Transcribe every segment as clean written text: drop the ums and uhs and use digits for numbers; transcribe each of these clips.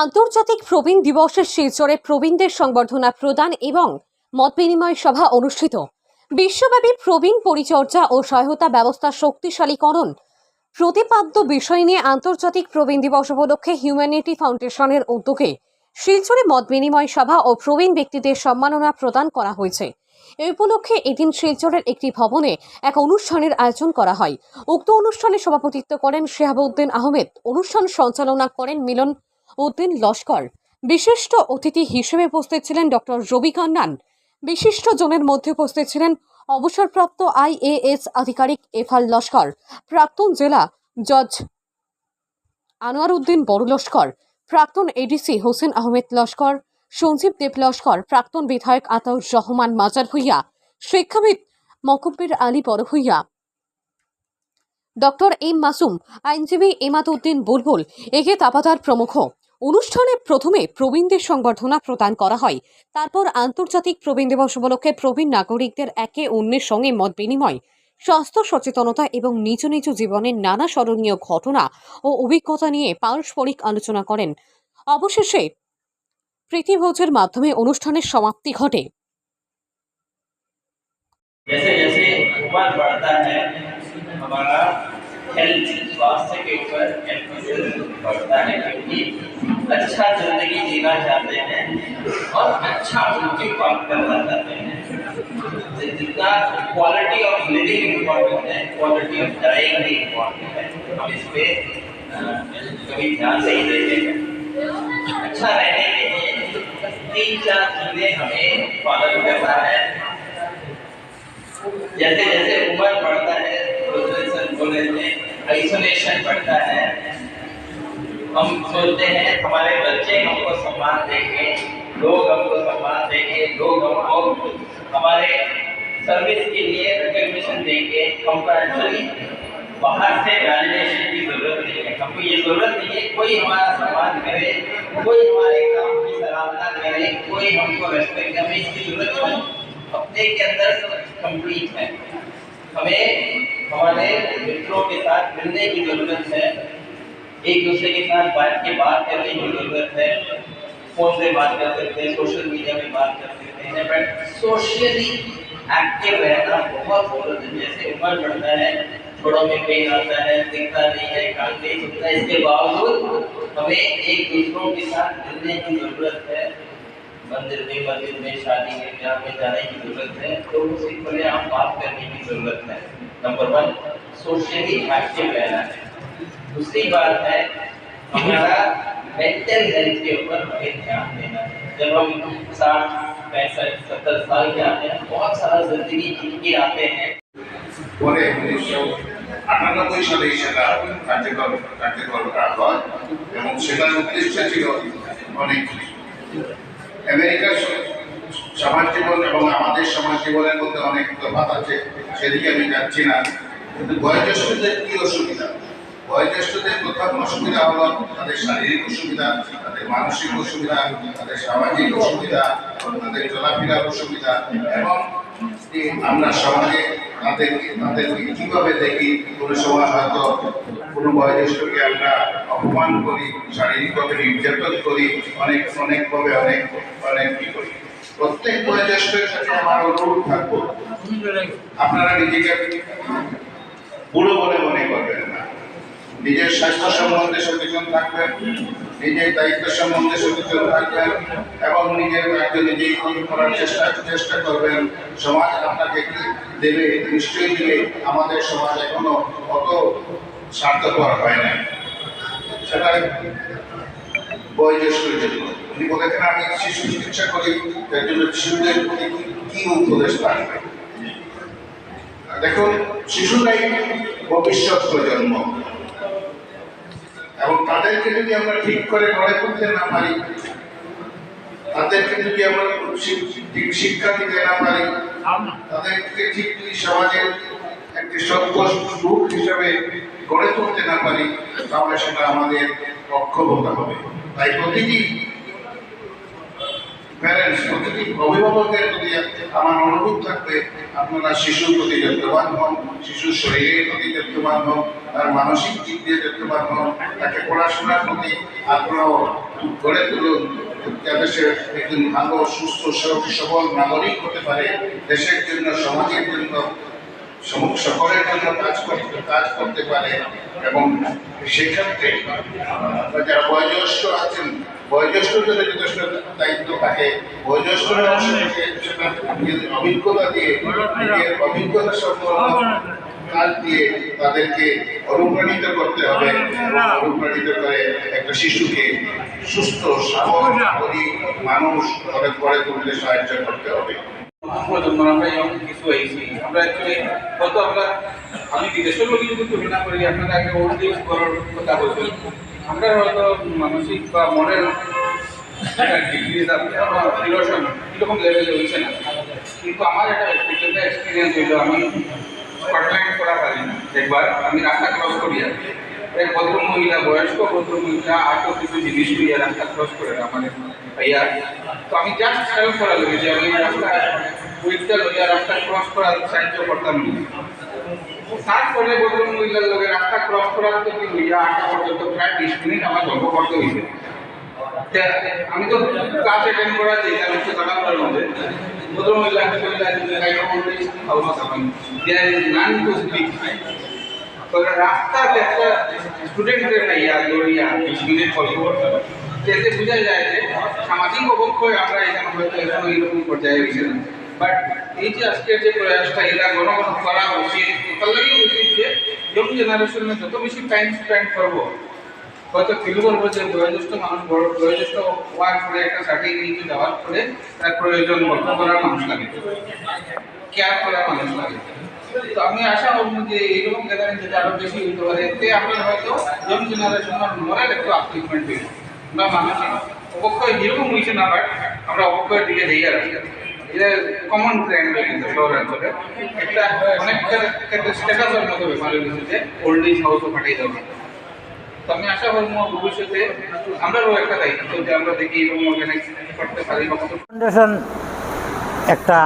আন্তর্জাতিক প্রবীণ দিবসের শিলচরে প্রবীণদের সংবর্ধনা প্রদান এবং মত বিনিময় সভা অনুষ্ঠিত। বিশ্বব্যাপী প্রবীণ পরিচর্যা ও সহায়তা ব্যবস্থা শক্তিশালীকরণ প্রতিপাদ্য বিষয় নিয়ে আন্তর্জাতিক প্রবীণ দিবস উপলক্ষে হিউম্যানিটি ফাউন্ডেশনের উদ্যোগে শিলচরে মত বিনিময় সভা ও প্রবীণ ব্যক্তিদের সম্মাননা প্রদান করা হয়েছে। এই উপলক্ষে এদিন শিলচরের একটি ভবনে এক অনুষ্ঠানের আয়োজন করা হয়। উক্ত অনুষ্ঠানে সভাপতিত্ব করেন শেহাবউদ্দিন আহমেদ। অনুষ্ঠান সঞ্চালনা করেন মিলন উদ্দিন লস্কর। বিশিষ্ট অতিথি হিসেবে উপস্থিত ছিলেন ডক্টর রবি কান্নান। বিশিষ্ট জনের মধ্যে উপস্থিত ছিলেন অবসরপ্রাপ্ত IAS আধিকারিক এফআল লস্কর, প্রাক্তন জেলা জজ আনোয়ার উদ্দিন বড় লস্কর, প্রাক্তন এডিসি হোসেন আহমেদ লস্কর, সঞ্জীব দেব লস্কর, প্রাক্তন বিধায়ক আতাউর রহমান মাজার ভুইয়া, শিক্ষাবিদ মকব্বির আলী বড় ভুইয়া, ডক্টর এম মাসুম, আইনজীবী এমাদ উদ্দিন বুলবুল, একে তাপাদার প্রমুখ। অনুষ্ঠানে প্রথমে প্রবীণদের সংবর্ধনা প্রদান করা হয়। তারপর আন্তর্জাতিক প্রবীণ দিবস উপলক্ষে প্রবীণ নাগরিকদের একে অন্যের সঙ্গে মত বিনিময়, স্বাস্থ্য সচেতনতা এবং নিজ নিজ জীবনের নানা স্মরণীয় ঘটনা ও অভিজ্ঞতা নিয়ে পারস্পরিক আলোচনা করেন। অবশেষে প্রীতিভোজের মাধ্যমে অনুষ্ঠানের সমাপ্তি ঘটে। जैसे जैसे उम्र बढ़ता है हमारा हेल्थ स्वास्थ्य के ऊपर एम्फेसिस बढ़ता है क्योंकि अच्छा जिंदगी जीना चाहते हैं और अच्छा मृत्यु प्राप्त करना चाहते हैं। जितना क्वालिटी ऑफ लिविंग इम्पोर्टेंट है, क्वालिटी ऑफ डाइंग भी इम्पोर्टेंट है। हम इस पे कभी ध्यान नहीं देते हैं। अच्छा रहने के लिए 3-4 चीजें हमें पालन करना है। जैसे जैसे उम्र बढ़ता है आइसोलेशन बढ़ता है। हम सोचते हैं हमारे बच्चे हमको सम्मान देंगे, लोग हमको सम्मान देंगे, लोग हमको हमारे सर्विस के लिए रिकग्निशन देंगे। हमको एक्चुअली बाहर से वैलिडेशन की जरूरत नहीं है। हमको ये जरूरत नहीं है कोई हमारा सम्मान करे, कोई हमारे काम की सराहना करे, कोई हमको रेस्पेक्ट, हमें इसकी जरूरत नहीं। अपने के अंदर कंप्लीट है। हमें हमारे मित्रों के साथ मिलने की जरूरत है, एक दूसरे के साथ बैठ के बात करने की जरूरत है। फोन से बात कर सकते हैं, सोशल मीडिया में बात कर सकते हैं, बट सोशली एक्टिव रहना बहुत जरूरत है। जैसे उम्र बढ़ता है, थोड़ों में पेन आता है, दिखता नहीं है, कान नहीं सुनता, इसके बावजूद हमें एक दूसरों के साथ मिलने की जरूरत है। मंदिर में, मस्जिद में, शादी में, ब्याह में जाने की जरूरत है। लोगों से खुले आम बात करने की जरूरत है। नंबर 1 सोशली एक्टिव रहना है। दूसरी बात है हमारा मेंटल हेल्थ के ऊपर हमें ध्यान देना है। जब हम 60, 65, 70 साल के आते हैं, बहुत सारा जिंदगी जी के आते हैं। 1998 সালে সেটা কার্যকর করা হয় এবং সেটার উদ্দেশ্য ছিল অনেক আমেরিকার সমাজ জীবন এবং আমাদের সমাজ জীবনের মধ্যে অনেক তফাৎ আছে, সেদিকে আমি যাচ্ছি না। কিন্তু বয়োজ্যেষ্ঠদের কি অসুবিধা? বয়োজ্যেষ্ঠদের প্রথম অসুবিধা হলো তাদের শারীরিক অসুবিধা, তাদের মানসিক অসুবিধা, তাদের সামাজিক অসুবিধা, তাদের চলাফেরার অসুবিধা এবং আমরা সমাজে তাদেরকে কিভাবে দেখি। কোনো সময় হয়তো কোনো বয়োজ্যেষ্ঠকে আমরা অপমান করি, শারীরিকভাবে নির্যাতন করি, অনেকভাবে অনেক কি করি। প্রত্যেক বয়োজ্যেষ্ঠের সাথে আমার অনুরোধ থাকবো, আপনারা নিজেকে বুড়ো বলে মনে করবেন না। নিজের স্বাস্থ্য সম্বন্ধে সচেতন থাকবেন, নিজের দায়িত্ব সম্বন্ধে সচেতন থাকবেন এবং নিজের কার্য নিজেই করার চেষ্টা করবেন। সমাজ আপনাকে কি দেবে? নিশ্চয়ই দেবে। আমাদের সমাজ এখনো অত স্বার্থপর হয় না। সেটা বয়োজ্যেষ্ঠের জন্য উনি বলেছেন আমি শিশু চিকিৎসা করি, তার জন্য শিশুদের প্রতি কি উপদেশ থাকবে? দেখুন, শিশুরাই ভবিষ্যৎ প্রজন্ম এবং তাদেরকে যদি আমরা ঠিক করে গড়ে তুলতে না পারি, তাদেরকে যদি আমরা ঠিক শিক্ষা দিতে না পারি, তাদেরকে ঠিক যদি সমাজের একটি সভ্য রূপ হিসেবে গড়ে তুলতে না পারি, তাহলে সেটা আমাদের অক্ষমতা হবে। তাই প্রতিটি প্যারেন্টস, প্রতিটি অভিভাবকের প্রতি আমার অনুরোধ থাকবে, আপনারা শিশুর প্রতি যত্নবান হন, শিশুর শরীরের প্রতি যত্নবান হন, তার মানসিক দিক দিয়ে যত্নবান হন, তাকে পড়াশোনার প্রতি আগ্রহ গড়ে তুলুন, যাতে সে একজন ভালো সুস্থ সবল নাগরিক হতে পারে, দেশের জন্য সমাজের জন্য সকলের জন্য কাজ করতে পারে। এবং সেক্ষেত্রে যারা বয়োজ্যেষ্ঠ আছেন, বয়োজ্যেষ্ঠদের যথেষ্ট দায়িত্ব থাকে, বয়োজ্যেষ্ঠরা অভিজ্ঞতা দিয়ে নিজের অভিজ্ঞতা সম্পন্ন কাজ দিয়ে তাদেরকে অনুপ্রাণিত করতে হবে এবং অনুপ্রাণিত করে একটা শিশুকে সুস্থ সবল নাগরিক মানুষ গড়ে তুলতে সাহায্য করতে হবে। প্রজন্ম আমরা এরকম কিছু হয়েছি, আমরা অ্যাকচুয়ালি হয়তো আমি বিদেশের লোক যদি তুলনা করি, আপনারা আগে ওল্ড এজ করার কথা বলছেন, আমরা হয়তো মানসিক বা মনের এরকম লেভেলে হয়েছে না। কিন্তু আমার একটা ব্যক্তিগত এক্সপিরিয়েন্স হইলো, আমি স্কটল্যান্ড করা পারি না, একবার আমি রাস্তা ক্রস করি আর এক ভদ্রমহিলা, বয়স্ক ভদ্রমহিলা আরও কিছু জিনিস লইয়া রাস্তা ক্রস করে আমার ভাইয়া। তো আমি জাস্ট হেল্প করা লাগে যে আমি রাস্তা উইকটা লইয়া রাস্তা ক্রস করার সাহায্য করতাম না। তারপরে ভদ্রমহিলার লোকের রাস্তা ক্রস করার থেকে লইয়া আসা পর্যন্ত প্রায় 20 মিনিট আমার গল্প করতে হয়েছে। আমি তো ক্লাস অ্যাটেন্ড করা যেতাম একটু টাকা করার মধ্যে, ভদ্রমহিলা রাস্তাতে একটা স্টুডেন্টের ভাইয়া দৌড়িয়া 20 মিনিট গল্প করতে হবে, যাতে বোঝা যায় যে সামাজিক অবক্ষয় আমরা এখানে হয়তো এখনো এইরকম পর্যায়ে গেছি না। বাট এই যে আজকের যে প্রয়াসটা, এটা ঘন ঘন করা উচিত, তাহলেই উচিত যে ইয়ং জেনারেশনে যত বেশি টাইম স্পেন্ড করবো, হয়তো ফিল করবো যে বয়োজ্যেষ্ঠ মানুষ বয়োজ্যেষ্ঠ হওয়ার পরে একটা সার্টিফিকেট দেওয়ার পরে তার প্রয়োজন গল্প করার মানুষ লাগে, কেয়ার করার মানুষ লাগে। তো আমি আশা করবো যে এইরকম গ্যাদারিং যদি আরো বেশি হইতে পারে, এতে আমরা হয়তো ইয়ং জেনারেশনের মোরাল একটু আপলিফমেন্ট হইব, বা মানসিক অবক্ষয় এরকম হয়েছে না, বাট আমরা অবক্ষয়ের দিকে যাইয়া রাখি। এটা কমন ট্রেন্ড হয়ে গেছে শহরাঞ্চলে, একটা অনেক ক্ষেত্রে স্ট্যাটাসের মতো ব্যাপার হয়ে গেছে যে ওল্ড এজ হাউসও ফাটাই যাবে। তো আমি আশা করবো ভবিষ্যতে আমরাও একটা দায়িত্ব যে আমরা দেখি এরকম অর্গানাইজ করতে পারি। ফাউন্ডেশন একটা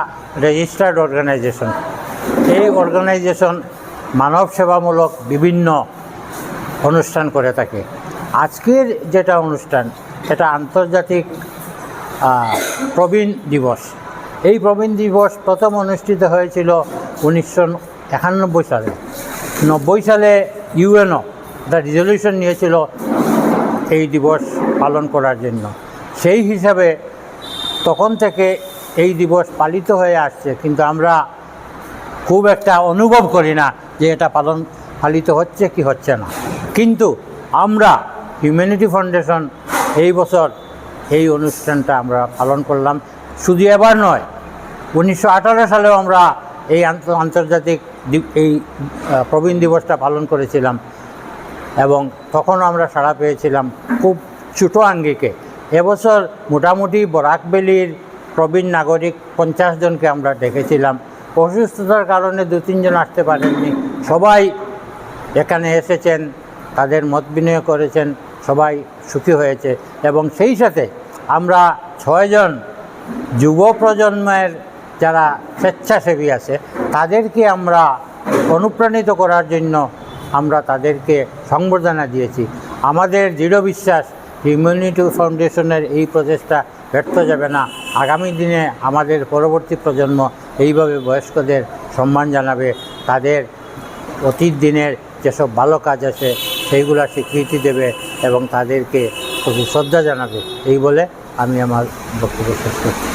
রেজিস্টার্ড অর্গানাইজেশন। এই অর্গানাইজেশন মানব সেবামূলক বিভিন্ন অনুষ্ঠান করে থাকে। আজকের যেটা অনুষ্ঠান, এটা আন্তর্জাতিক প্রবীণ দিবস। এই প্রবীণ দিবস প্রথম অনুষ্ঠিত হয়েছিল 1991 সালে। 90 সালে ইউএনও একটা রিজলিউশন নিয়েছিল এই দিবস পালন করার জন্য। সেই হিসাবে তখন থেকে এই দিবস পালিত হয়ে আসছে, কিন্তু আমরা খুব একটা অনুভব করি না যে এটা পালিত হচ্ছে কি হচ্ছে না। কিন্তু আমরা হিউম্যানিটি ফাউন্ডেশন এই বছর এই অনুষ্ঠানটা আমরা পালন করলাম। শুধু এবার নয়, 1918 সালেও আমরা এই আন্তর্জাতিক এই প্রবীণ দিবসটা পালন করেছিলাম, এবং তখন আমরা সাড়া পেয়েছিলাম খুব ছোটো আঙ্গিকে। এবছর মোটামুটি বরাকবেলির প্রবীণ নাগরিক 50 জনকে আমরা ডেকেছিলাম। অসুস্থতার কারণে 2-3 জন আসতে পারেননি, সবাই এখানে এসেছেন, তাদের মত বিনিময় করেছেন, সবাই সুখী হয়েছে। এবং সেই সাথে আমরা 6 জন যুব প্রজন্মের যারা স্বেচ্ছাসেবী আছে তাদেরকে আমরা অনুপ্রাণিত করার জন্য আমরা তাদেরকে সংবর্ধনা দিয়েছি। আমাদের দৃঢ় বিশ্বাস হিউম্যানিটি ফাউন্ডেশনের এই প্রচেষ্টা ব্যর্থ যাবে না। আগামী দিনে আমাদের পরবর্তী প্রজন্ম এইভাবে বয়স্কদের সম্মান জানাবে, তাদের অতীত দিনের যেসব ভালো কাজ আছে সেইগুলা স্বীকৃতি দেবে এবং তাদেরকে শ্রদ্ধা জানাবে। এই বলে আমি আমার বক্তব্য শেষ করছি।